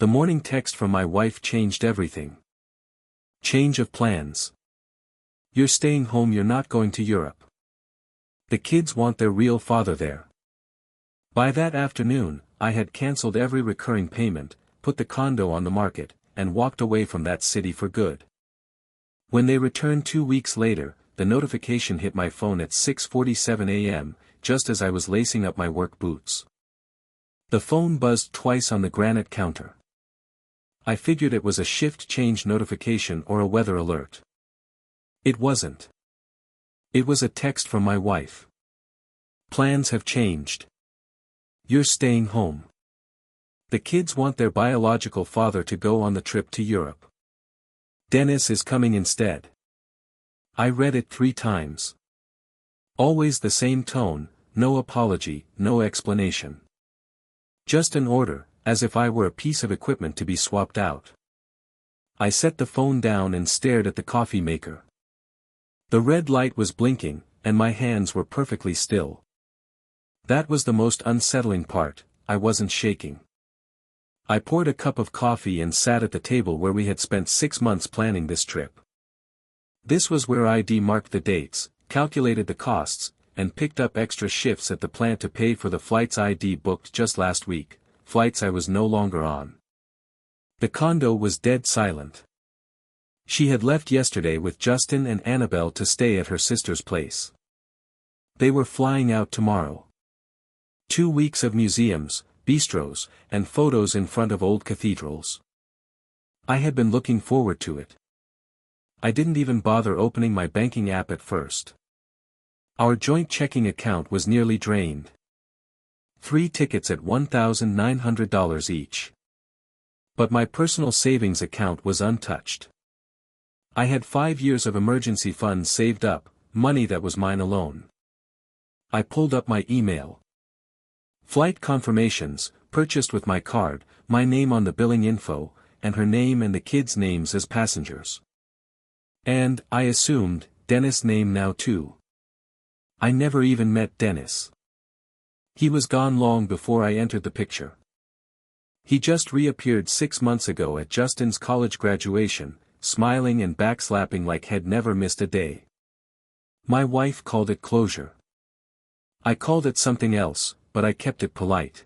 The morning text from my wife changed everything. Change of plans. You're staying home, you're not going to Europe. The kids want their real father there. By that afternoon, I had cancelled every recurring payment, put the condo on the market, and walked away from that city for good. When they returned 2 weeks later, the notification hit my phone at 6:47 a.m., just as I was lacing up my work boots. The phone buzzed twice on the granite counter. I figured it was a shift change notification or a weather alert. It wasn't. It was a text from my wife. Plans have changed. You're staying home. The kids want their biological father to go on the trip to Europe. Dennis is coming instead. I read it 3 times. Always the same tone, no apology, no explanation. Just an order, as if I were a piece of equipment to be swapped out. I set the phone down and stared at the coffee maker. The red light was blinking, and my hands were perfectly still. That was the most unsettling part, I wasn't shaking. I poured a cup of coffee and sat at the table where we had spent 6 months planning this trip. This was where I'd marked the dates, calculated the costs, and picked up extra shifts at the plant to pay for the flights I'd booked just last week, flights I was no longer on. The condo was dead silent. She had left yesterday with Justin and Annabelle to stay at her sister's place. They were flying out tomorrow. 2 weeks of museums, bistros, and photos in front of old cathedrals. I had been looking forward to it. I didn't even bother opening my banking app at first. Our joint checking account was nearly drained. 3 tickets at $1,900 each. But my personal savings account was untouched. I had 5 years of emergency funds saved up, money that was mine alone. I pulled up my email. Flight confirmations, purchased with my card, my name on the billing info, and her name and the kids' names as passengers. And, I assumed, Dennis' name now too. I never even met Dennis. He was gone long before I entered the picture. He just reappeared 6 months ago at Justin's college graduation, smiling and backslapping like he'd never missed a day. My wife called it closure. I called it something else, but I kept it polite.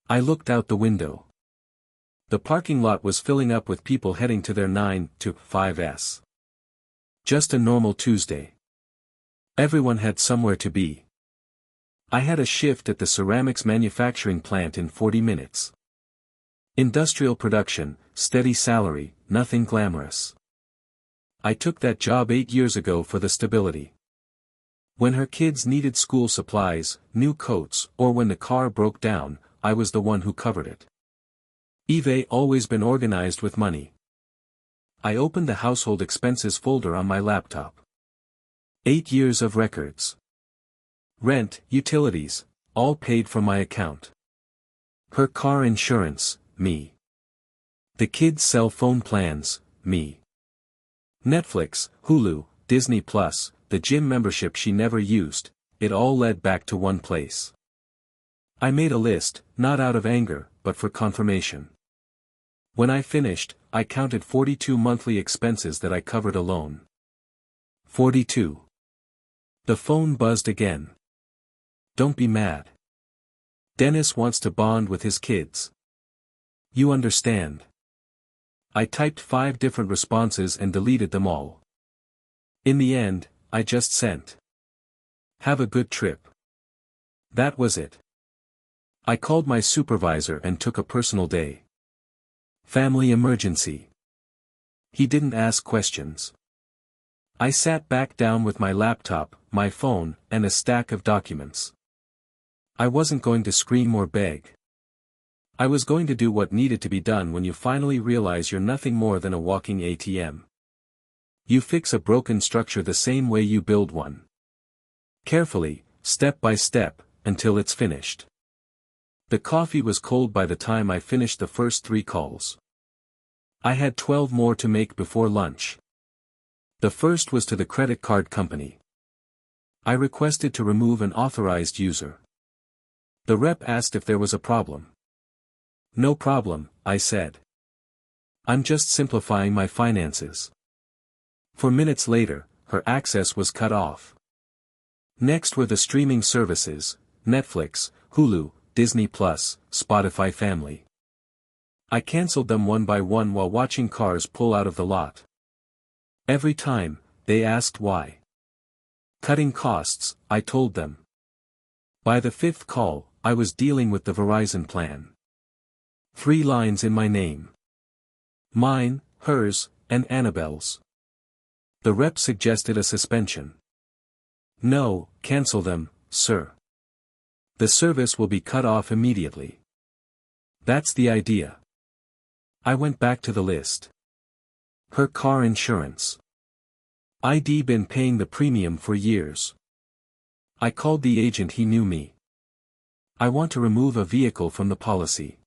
I looked out the window. The parking lot was filling up with people heading to their 9 to 5s. Just a normal Tuesday. Everyone had somewhere to be. I had a shift at the ceramics manufacturing plant in 40 minutes. Industrial production, steady salary, nothing glamorous. I took that job 8 years ago for the stability. When her kids needed school supplies, new coats, or when the car broke down, I was the one who covered it. Eve always been organized with money. I opened the household expenses folder on my laptop. 8 years of records. Rent, utilities, all paid from my account. Her car insurance, me. The kids' cell phone plans, me. Netflix, Hulu, Disney Plus, the gym membership she never used, it all led back to one place. I made a list, not out of anger, but for confirmation. When I finished, I counted 42 monthly expenses that I covered alone. 42. The phone buzzed again. Don't be mad. Dennis wants to bond with his kids. You understand. I typed 5 different responses and deleted them all. In the end, I just sent. Have a good trip. That was it. I called my supervisor and took a personal day. Family emergency. He didn't ask questions. I sat back down with my laptop, my phone, and a stack of documents. I wasn't going to scream or beg. I was going to do what needed to be done when you finally realize you're nothing more than a walking ATM. You fix a broken structure the same way you build one. Carefully, step by step, until it's finished. The coffee was cold by the time I finished the first 3 calls. I had 12 more to make before lunch. The first was to the credit card company. I requested to remove an authorized user. The rep asked if there was a problem. No problem, I said. I'm just simplifying my finances. 4 minutes later, her access was cut off. Next were the streaming services, Netflix, Hulu, Disney+, Spotify Family. I cancelled them one by one while watching cars pull out of the lot. Every time, they asked why. Cutting costs, I told them. By the fifth call, I was dealing with the Verizon plan. 3 lines in my name. Mine, hers, and Annabelle's. The rep suggested a suspension. No, cancel them, sir. The service will be cut off immediately. That's the idea. I went back to the list. Her car insurance. I'd been paying the premium for years. I called the agent, he knew me. I want to remove a vehicle from the policy.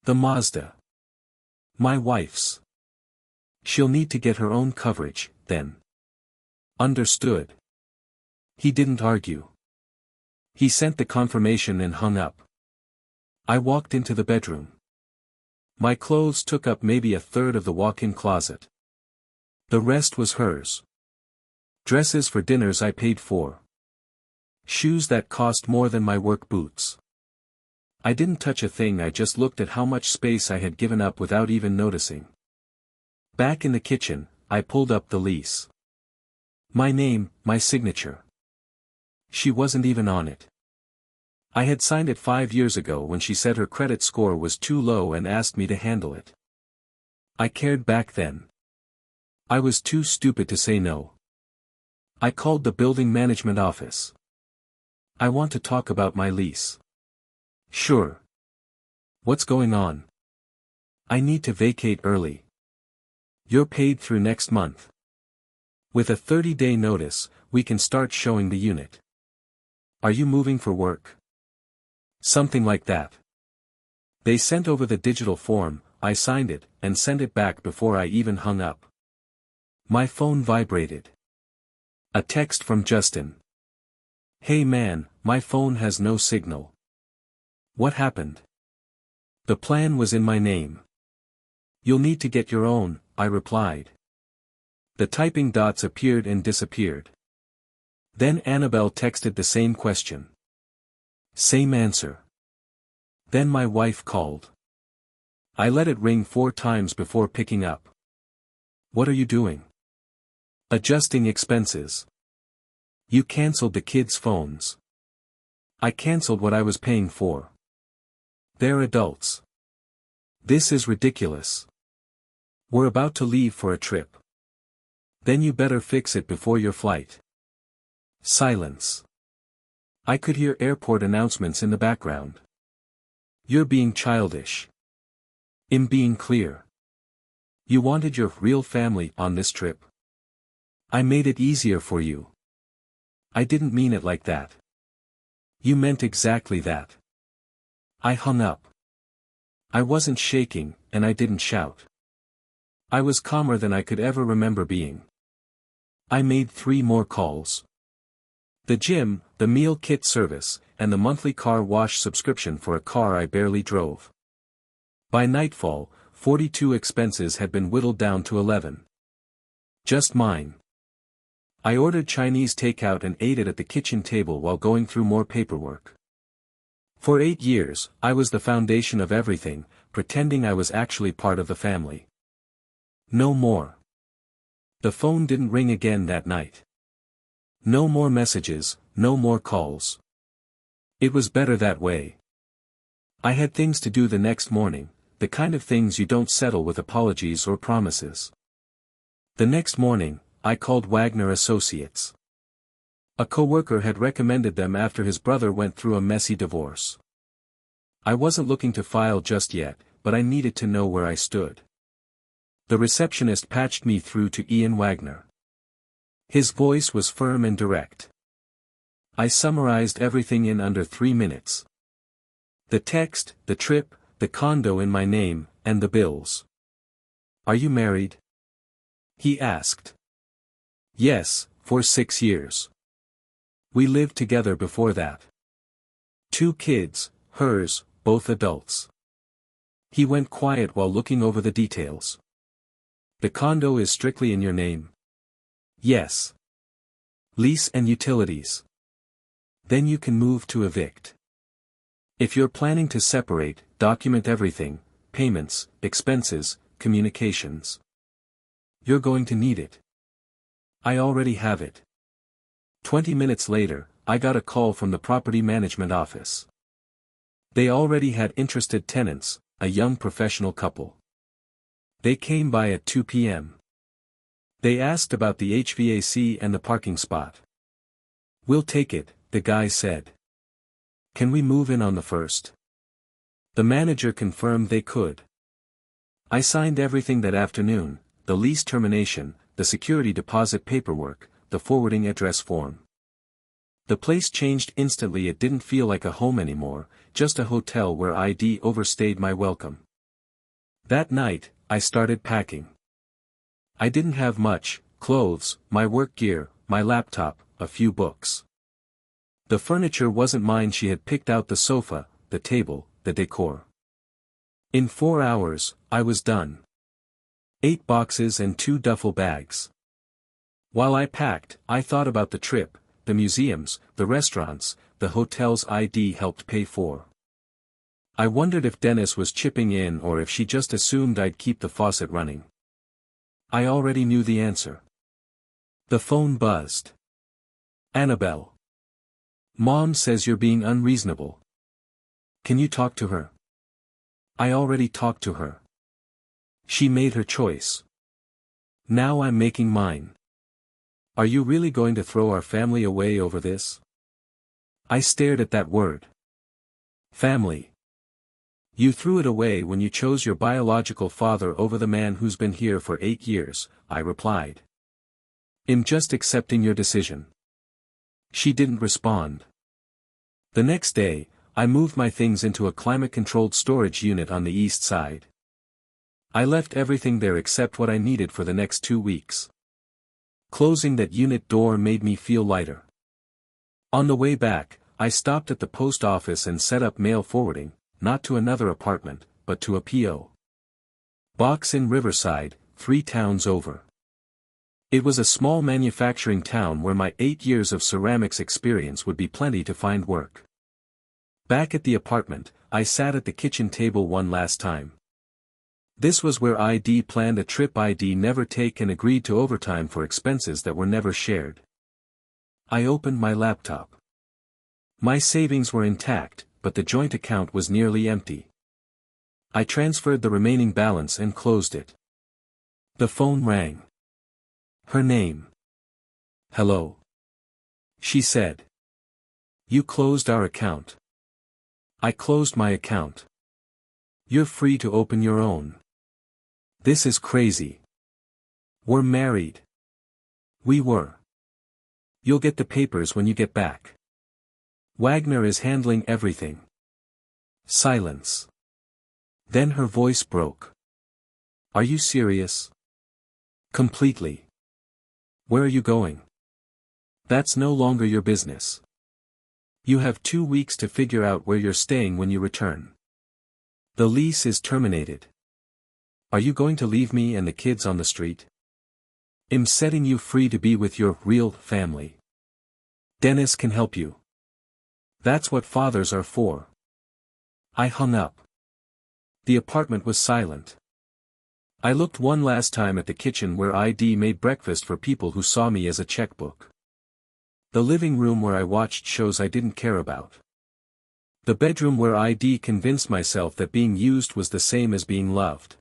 The Mazda. My wife's. She'll need to get her own coverage, then. Understood. He didn't argue. He sent the confirmation and hung up. I walked into the bedroom. My clothes took up maybe a third of the walk-in closet. The rest was hers. Dresses for dinners I paid for. Shoes that cost more than my work boots. I didn't touch a thing, I just looked at how much space I had given up without even noticing. Back in the kitchen, I pulled up the lease. My name, my signature. She wasn't even on it. I had signed it 5 years ago when she said her credit score was too low and asked me to handle it. I cared back then. I was too stupid to say no. I called the building management office. I want to talk about my lease. Sure. What's going on? I need to vacate early. You're paid through next month. With a 30-day notice, we can start showing the unit. Are you moving for work? Something like that. They sent over the digital form, I signed it, and sent it back before I even hung up. My phone vibrated. A text from Justin. Hey man, my phone has no signal. What happened? The plan was in my name. You'll need to get your own, I replied. The typing dots appeared and disappeared. Then Annabelle texted the same question. Same answer. Then my wife called. I let it ring 4 times before picking up. What are you doing? Adjusting expenses. You canceled the kids' phones. I canceled what I was paying for. They're adults. This is ridiculous. We're about to leave for a trip. Then you better fix it before your flight. Silence. I could hear airport announcements in the background. You're being childish. I'm being clear. You wanted your real family on this trip. I made it easier for you. I didn't mean it like that. You meant exactly that. I hung up. I wasn't shaking, and I didn't shout. I was calmer than I could ever remember being. I made 3 more calls. The gym, the meal kit service, and the monthly car wash subscription for a car I barely drove. By nightfall, 42 expenses had been whittled down to 11. Just mine. I ordered Chinese takeout and ate it at the kitchen table while going through more paperwork. For 8 years, I was the foundation of everything, pretending I was actually part of the family. No more. The phone didn't ring again that night. No more messages, no more calls. It was better that way. I had things to do the next morning, the kind of things you don't settle with apologies or promises. The next morning, I called Wagner Associates. A coworker had recommended them after his brother went through a messy divorce. I wasn't looking to file just yet, but I needed to know where I stood. The receptionist patched me through to Ian Wagner. His voice was firm and direct. I summarized everything in under 3 minutes. The text, the trip, the condo in my name, and the bills. Are you married? He asked. Yes, for 6 years. We lived together before that. 2 kids, hers, both adults. He went quiet while looking over the details. The condo is strictly in your name? Yes. Lease and utilities. Then you can move to evict. If you're planning to separate, document everything, payments, expenses, communications. You're going to need it. I already have it. 20 minutes later, I got a call from the property management office. They already had interested tenants, a young professional couple. They came by at 2 p.m. They asked about the HVAC and the parking spot. We'll take it, the guy said. Can we move in on the 1st? The manager confirmed they could. I signed everything that afternoon, the lease termination, the security deposit paperwork, the forwarding address form. The place changed instantly. It didn't feel like a home anymore, just a hotel where I'd overstayed my welcome. That night, I started packing. I didn't have much: clothes, my work gear, my laptop, a few books. The furniture wasn't mine. She had picked out the sofa, the table, the decor. In 4 hours, I was done. 8 boxes and 2 duffel bags. While I packed, I thought about the trip, the museums, the restaurants, the hotels I'd helped pay for. I wondered if Dennis was chipping in or if she just assumed I'd keep the faucet running. I already knew the answer. The phone buzzed. Annabelle. Mom says you're being unreasonable. Can you talk to her? I already talked to her. She made her choice. Now I'm making mine. Are you really going to throw our family away over this? I stared at that word. Family. You threw it away when you chose your biological father over the man who's been here for 8 years, I replied. I'm just accepting your decision. She didn't respond. The next day, I moved my things into a climate-controlled storage unit on the east side. I left everything there except what I needed for the next 2 weeks. Closing that unit door made me feel lighter. On the way back, I stopped at the post office and set up mail forwarding, not to another apartment, but to a P.O. box in Riverside, 3 towns over. It was a small manufacturing town where my 8 years of ceramics experience would be plenty to find work. Back at the apartment, I sat at the kitchen table one last time. This was where I'd planned a trip I'd never take and agreed to overtime for expenses that were never shared. I opened my laptop. My savings were intact, but the joint account was nearly empty. I transferred the remaining balance and closed it. The phone rang. Her name. Hello. She said. You closed our account. I closed my account. You're free to open your own. This is crazy. We're married. We were. You'll get the papers when you get back. Wagner is handling everything. Silence. Then her voice broke. Are you serious? Completely. Where are you going? That's no longer your business. You have 2 weeks to figure out where you're staying when you return. The lease is terminated. Are you going to leave me and the kids on the street? I'm setting you free to be with your real family. Dennis can help you. That's what fathers are for. I hung up. The apartment was silent. I looked one last time at the kitchen where I'd made breakfast for people who saw me as a checkbook. The living room where I watched shows I didn't care about. The bedroom where I'd convinced myself that being used was the same as being loved.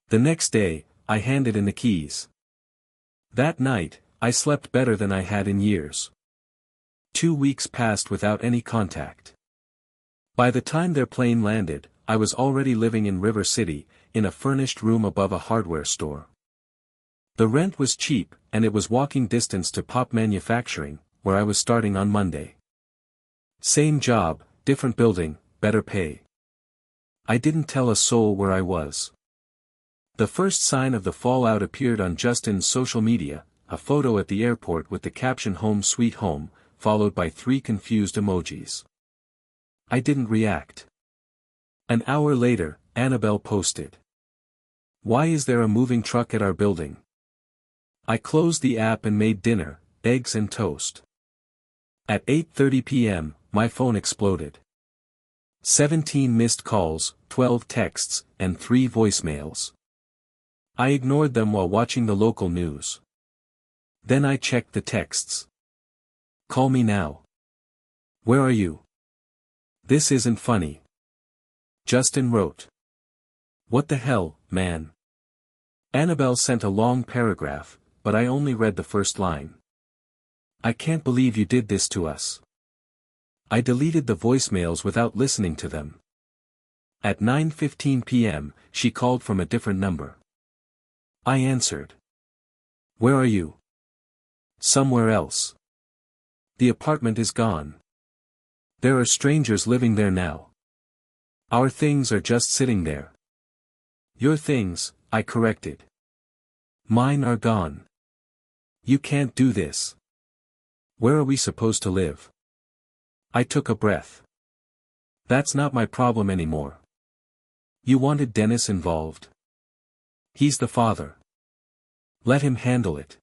The next day, I handed in the keys. That night, I slept better than I had in years. 2 weeks passed without any contact. By the time their plane landed, I was already living in River City, in a furnished room above a hardware store. The rent was cheap, and it was walking distance to Pop Manufacturing, where I was starting on Monday. Same job, different building, better pay. I didn't tell a soul where I was. The first sign of the fallout appeared on Justin's social media, a photo at the airport with the caption "Home Sweet Home," followed by 3 confused emojis. I didn't react. An hour later, Annabelle posted. Why is there a moving truck at our building? I closed the app and made dinner, eggs and toast. At 8:30 p.m., my phone exploded. 17 missed calls, 12 texts, and 3 voicemails. I ignored them while watching the local news. Then I checked the texts. Call me now. Where are you? This isn't funny. Justin wrote. What the hell, man? Annabelle sent a long paragraph, but I only read the first line. I can't believe you did this to us. I deleted the voicemails without listening to them. At 9:15 p.m., she called from a different number. I answered. Where are you? Somewhere else. The apartment is gone. There are strangers living there now. Our things are just sitting there. Your things, I corrected. Mine are gone. You can't do this. Where are we supposed to live? I took a breath. That's not my problem anymore. You wanted Dennis involved. He's the father. Let him handle it.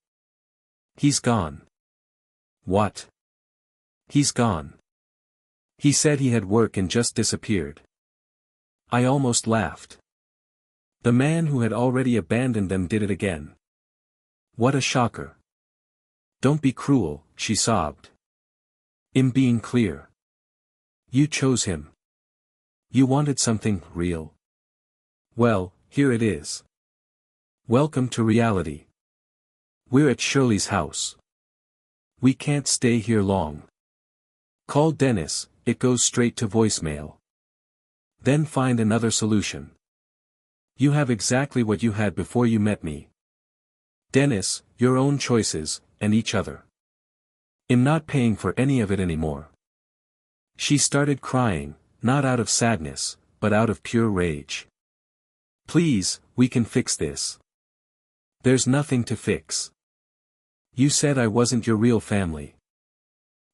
He's gone. What? He's gone. He said he had work and just disappeared. I almost laughed. The man who had already abandoned them did it again. What a shocker. Don't be cruel, she sobbed. I'm being clear. You chose him. You wanted something real. Well, here it is. Welcome to reality. We're at Shirley's house. We can't stay here long. Call Dennis, it goes straight to voicemail. Then find another solution. You have exactly what you had before you met me. Dennis, your own choices, and each other. I'm not paying for any of it anymore. She started crying, not out of sadness, but out of pure rage. Please, we can fix this. There's nothing to fix. You said I wasn't your real family.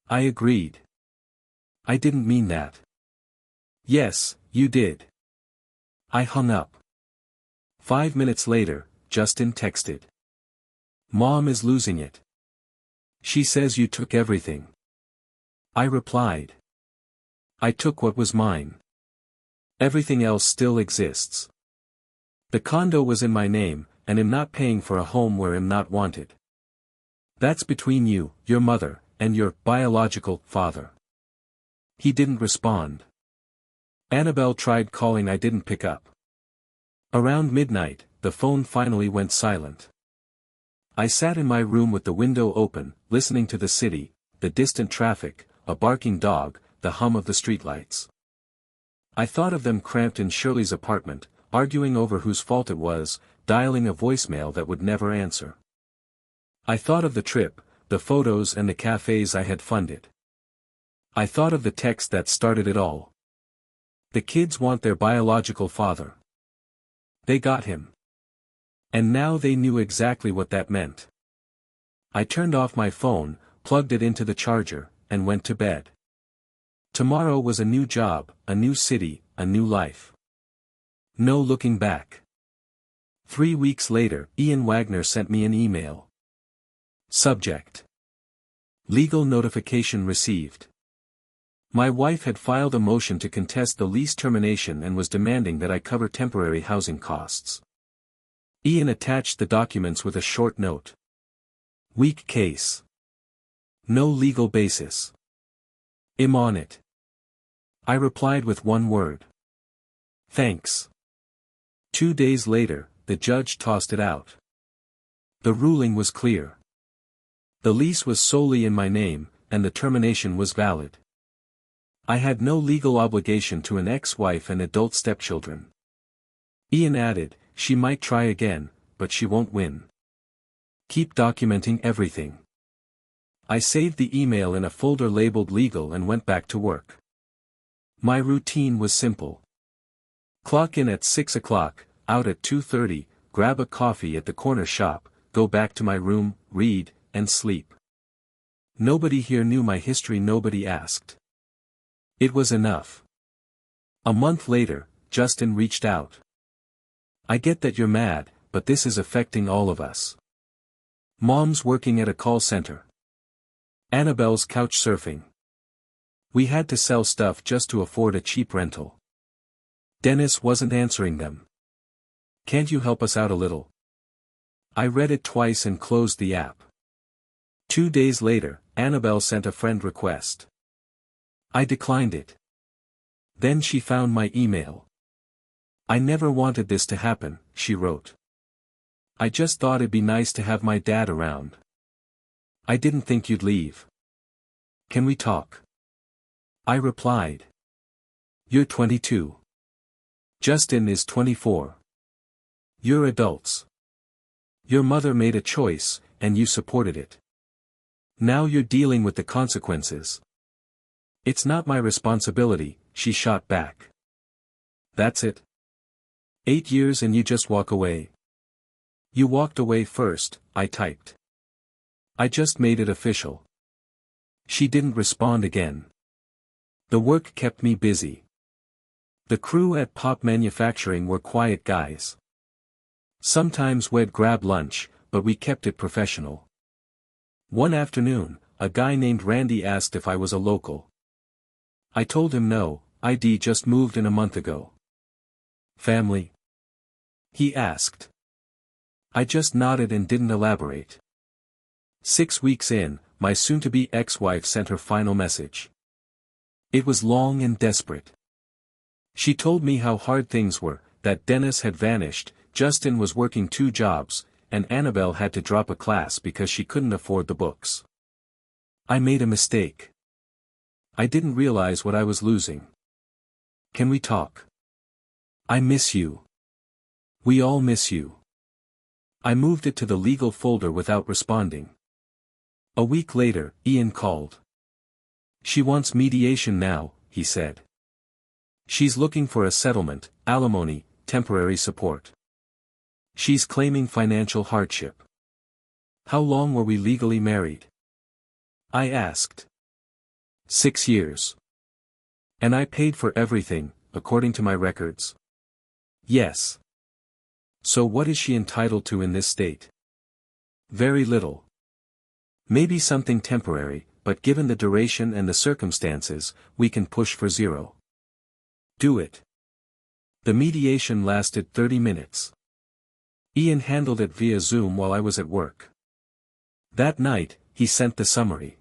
I agreed. I didn't mean that. Yes, you did. I hung up. 5 minutes later, Justin texted. Mom is losing it. She says you took everything. I replied. I took what was mine. Everything else still exists. The condo was in my name, and I'm not paying for a home where I'm not wanted. That's between you, your mother, and your biological father. He didn't respond. Annabelle tried calling, I didn't pick up. Around midnight, the phone finally went silent. I sat in my room with the window open, listening to the city, the distant traffic, a barking dog, the hum of the streetlights. I thought of them cramped in Shirley's apartment, arguing over whose fault it was, dialing a voicemail that would never answer. I thought of the trip, the photos and the cafes I had funded. I thought of the text that started it all. The kids want their biological father. They got him. And now they knew exactly what that meant. I turned off my phone, plugged it into the charger, and went to bed. Tomorrow was a new job, a new city, a new life. No looking back. 3 weeks later, Ian Wagner sent me an email. Subject: Legal notification received. My wife had filed a motion to contest the lease termination and was demanding that I cover temporary housing costs. Ian attached the documents with a short note. Weak case. No legal basis. I'm on it. I replied with one word. Thanks. 2 days later, the judge tossed it out. The ruling was clear. The lease was solely in my name, and the termination was valid. I had no legal obligation to an ex-wife and adult stepchildren. Ian added, she might try again, but she won't win. Keep documenting everything. I saved the email in a folder labeled legal and went back to work. My routine was simple. Clock in at 6 o'clock, out at 2:30, grab a coffee at the corner shop, go back to my room, read, and sleep. Nobody here knew my history, nobody asked. It was enough. A month later, Justin reached out. I get that you're mad, but this is affecting all of us. Mom's working at a call center. Annabelle's couch surfing. We had to sell stuff just to afford a cheap rental. Dennis wasn't answering them. Can't you help us out a little? I read it twice and closed the app. 2 days later, Annabelle sent a friend request. I declined it. Then she found my email. I never wanted this to happen, she wrote. I just thought it'd be nice to have my dad around. I didn't think you'd leave. Can we talk? I replied. You're 22. Justin is 24. You're adults. Your mother made a choice, and you supported it. Now you're dealing with the consequences. It's not my responsibility, she shot back. That's it? 8 years and you just walk away? You walked away first, I typed. I just made it official. She didn't respond again. The work kept me busy. The crew at Pop Manufacturing were quiet guys. Sometimes we'd grab lunch, but we kept it professional. One afternoon, a guy named Randy asked if I was a local. I told him no, I'd just moved in a month ago. Family? He asked. I just nodded and didn't elaborate. 6 weeks in, my soon-to-be ex-wife sent her final message. It was long and desperate. She told me how hard things were, that Dennis had vanished, Justin was working 2 jobs, and Annabelle had to drop a class because she couldn't afford the books. I made a mistake. I didn't realize what I was losing. Can we talk? I miss you. We all miss you. I moved it to the legal folder without responding. A week later, Ian called. She wants mediation now, he said. She's looking for a settlement, alimony, temporary support. She's claiming financial hardship. How long were we legally married? I asked. 6 years. And I paid for everything, according to my records. Yes. So what is she entitled to in this state? Very little. Maybe something temporary, but given the duration and the circumstances, we can push for 0. Do it. The mediation lasted 30 minutes. Ian handled it via Zoom while I was at work. That night, he sent the summary.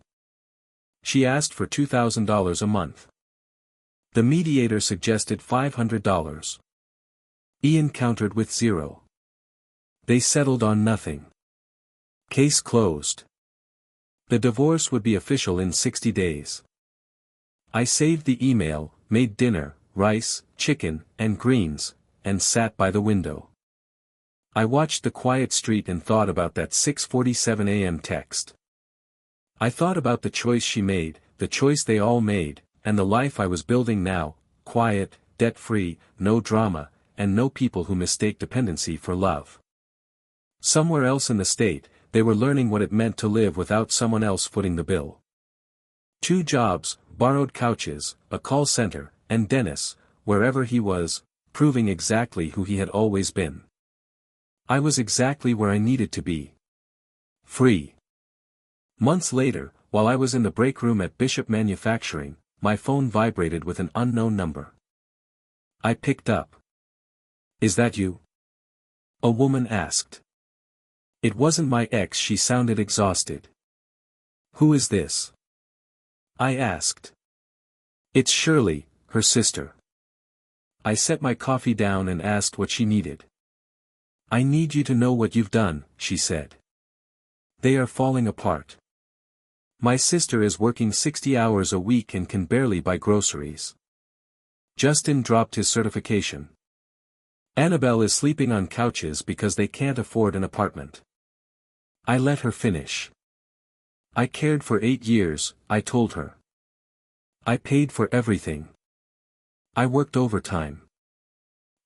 She asked for $2,000 a month. The mediator suggested $500. Ian countered with 0. They settled on nothing. Case closed. The divorce would be official in 60 days. I saved the email, made dinner, rice, chicken, and greens, and sat by the window. I watched the quiet street and thought about that 6:47 a.m. text. I thought about the choice she made, the choice they all made, and the life I was building now, quiet, debt-free, no drama, and no people who mistake dependency for love. Somewhere else in the state, they were learning what it meant to live without someone else footing the bill. 2 jobs, borrowed couches, a call center, and Dennis, wherever he was, proving exactly who he had always been. I was exactly where I needed to be. Free. Months later, while I was in the break room at Bishop Manufacturing, my phone vibrated with an unknown number. I picked up. Is that you? A woman asked. It wasn't my ex. She sounded exhausted. Who is this? I asked. It's Shirley, her sister. I set my coffee down and asked what she needed. I need you to know what you've done, she said. They are falling apart. My sister is working 60 hours a week and can barely buy groceries. Justin dropped his certification. Annabelle is sleeping on couches because they can't afford an apartment. I let her finish. I cared for 8 years, I told her. I paid for everything. I worked overtime.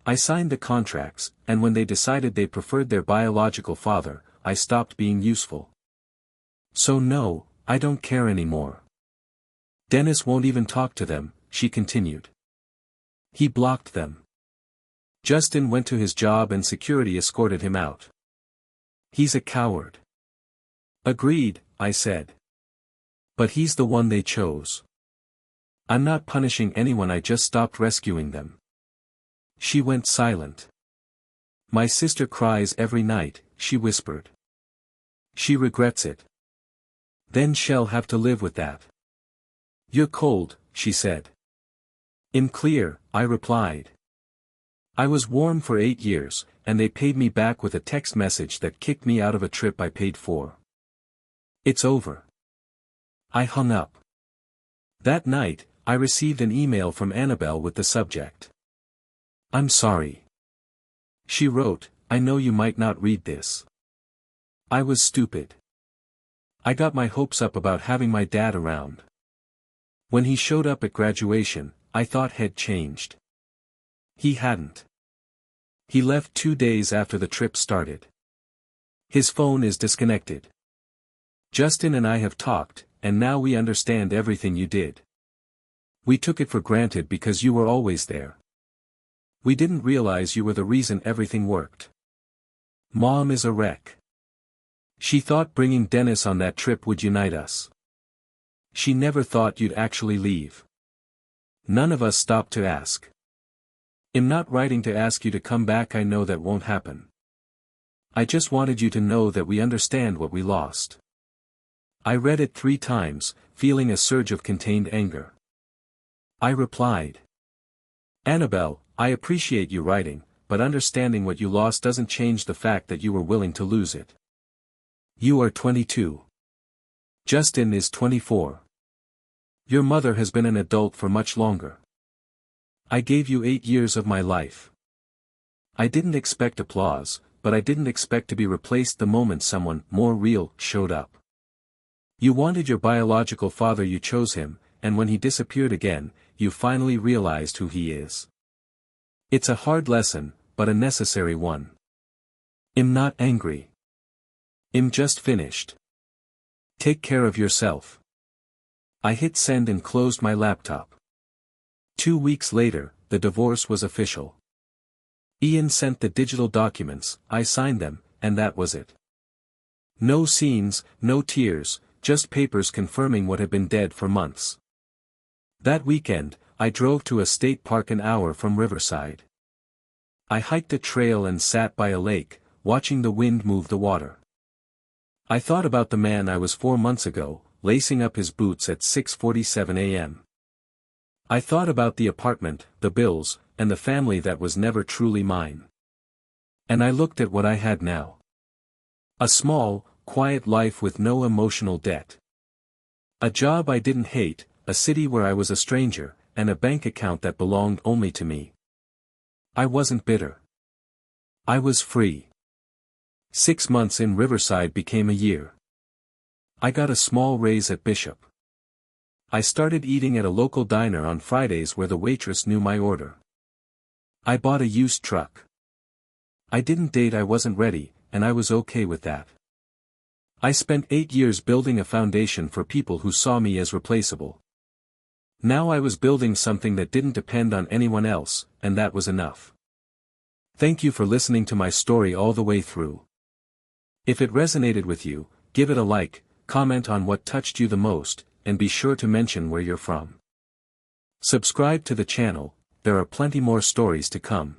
I signed the contracts, and when they decided they preferred their biological father, I stopped being useful. So no, I don't care anymore. Dennis won't even talk to them, she continued. He blocked them. Justin went to his job and security escorted him out. He's a coward. Agreed, I said. But he's the one they chose. I'm not punishing anyone, I just stopped rescuing them. She went silent. My sister cries every night, she whispered. She regrets it. Then she'll have to live with that. You're cold, she said. I'm clear, I replied. I was warm for 8 years, and they paid me back with a text message that kicked me out of a trip I paid for. It's over. I hung up. That night, I received an email from Annabelle with the subject. I'm sorry. She wrote, I know you might not read this. I was stupid. I got my hopes up about having my dad around. When he showed up at graduation, I thought he'd changed. He hadn't. He left 2 days after the trip started. His phone is disconnected. Justin and I have talked, and now we understand everything you did. We took it for granted because you were always there. We didn't realize you were the reason everything worked. Mom is a wreck. She thought bringing Dennis on that trip would unite us. She never thought you'd actually leave. None of us stopped to ask. I'm not writing to ask you to come back, I know that won't happen. I just wanted you to know that we understand what we lost. I read it 3 times, feeling a surge of contained anger. I replied. Annabelle, I appreciate you writing, but understanding what you lost doesn't change the fact that you were willing to lose it. You are 22. Justin is 24. Your mother has been an adult for much longer. I gave you 8 years of my life. I didn't expect applause, but I didn't expect to be replaced the moment someone more real showed up. You wanted your biological father, you chose him, and when he disappeared again, you finally realized who he is. It's a hard lesson, but a necessary one. I'm not angry. I'm just finished. Take care of yourself. I hit send and closed my laptop. 2 weeks later, the divorce was official. Ian sent the digital documents, I signed them, and that was it. No scenes, no tears, just papers confirming what had been dead for months. That weekend, I drove to a state park an hour from Riverside. I hiked a trail and sat by a lake, watching the wind move the water. I thought about the man I was 4 months ago, lacing up his boots at 6:47 a.m. I thought about the apartment, the bills, and the family that was never truly mine. And I looked at what I had now. A small, quiet life with no emotional debt. A job I didn't hate, a city where I was a stranger, and a bank account that belonged only to me. I wasn't bitter. I was free. 6 months in Riverside became a year. I got a small raise at Bishop. I started eating at a local diner on Fridays where the waitress knew my order. I bought a used truck. I didn't date, I wasn't ready, and I was okay with that. I spent 8 years building a foundation for people who saw me as replaceable. Now I was building something that didn't depend on anyone else, and that was enough. Thank you for listening to my story all the way through. If it resonated with you, give it a like, comment on what touched you the most, and be sure to mention where you're from. Subscribe to the channel, there are plenty more stories to come.